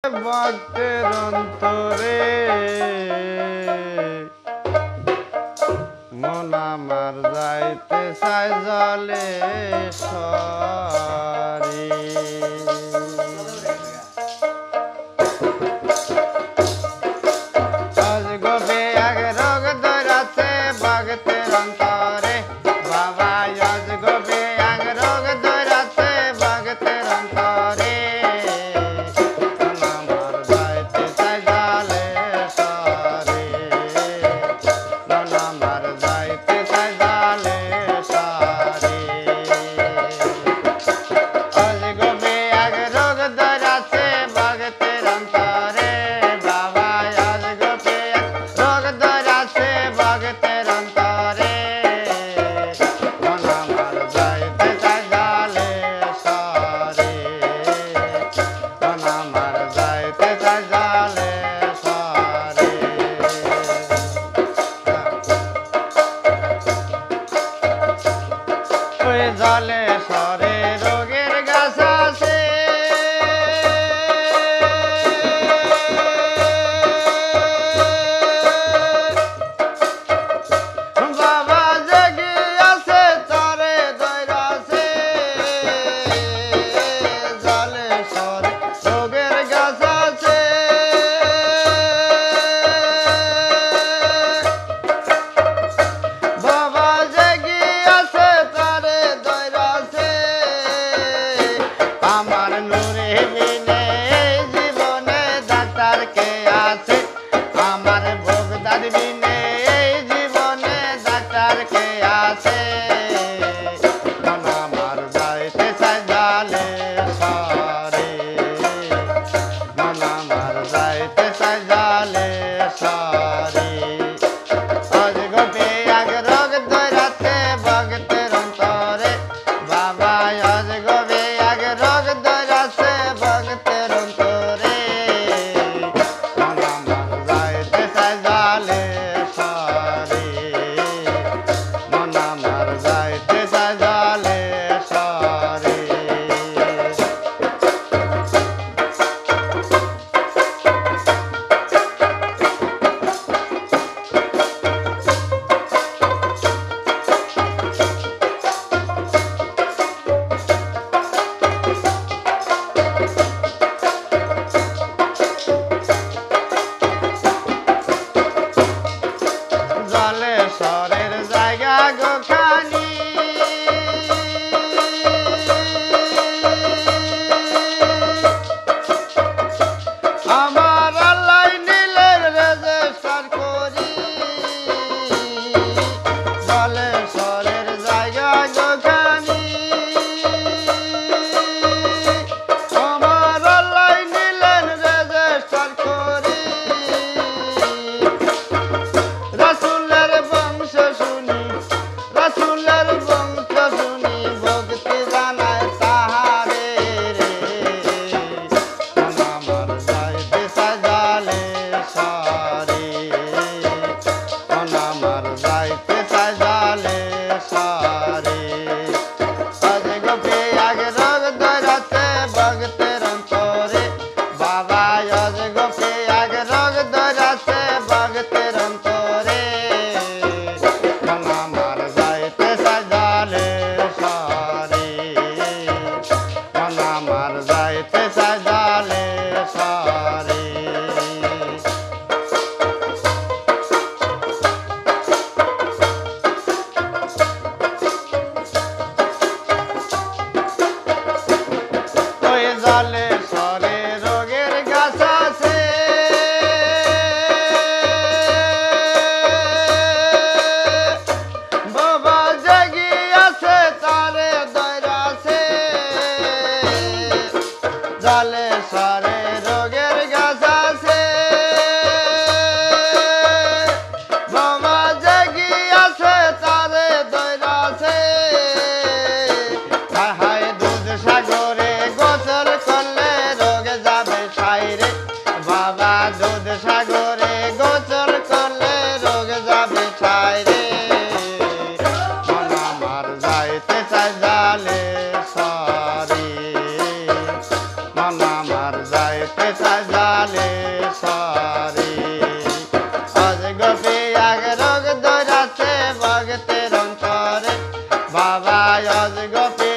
ভক্তের অন্তরে মন আমার যাইতে চায় জলে সরি অজগবে এক রোগ ধরাছে ভক্তের অন্তরে বাবা অজগবে এক রোগ ধরাছে ভক্তের অন্তরে জলে সরে রোগের গাছ আছে বাবা জেগে আছে তরে দৈরাছে জলে সরে রোগের গাছ আছে বাবা জেগে আছে আমার নূরে বিনে জীবনে ডাক্তার কে আছে আমার ভোগদার বিনে জীবনে ডাক্তার কে আছে আমার যাইতে চাই জালে সরে আমার যাইতে চাই জালে সরে অজগবে এক রোগ ধরাতে ভক্তের অন্তরে বাবা অজগবে রোগ ধরাছে ভক্তের অন্তরে আমার যাইতে চাই জালে সরে আমার যাইতে চাই জালে সরে জলে সরের জায়গা গোখানি আমার আল্লাহ নীলের রেজিস্টার করি জলে সরের জায়গা গোখানি আমার আল্লাহ নীলের রেজিস্টার করি রাসূলের বংশ শুনি ভক্তি জানায় তাহারে রে আমার যাইতে সাজালে সরে আমার যাইতে সাজালে সরে অজগবে এক রোগ ধরাতে ভক্তের অন্তরে বাবা অজগবে এক রোগ ধরাতে ভক্তের অন্তরে আমার যাইতে সাজালে সরে আমার যাইতে সাজালে সরে ওই জলে সরে রোগের গাছ আছে বাবা জেগে আছে তারে দৈরাছে জলে সরে রোগের গাছ আছে বাবা জেগে আছে তারে দৈরাছে হায় দুধ সাগরে গোসল করলে রোগে যাবে সাইরে বাবা দুধ সাগরে গোসল করলে রোগে যাবে সাইরে আমার যাইতে চাই জালে সরে আমার যাইতে চাই গো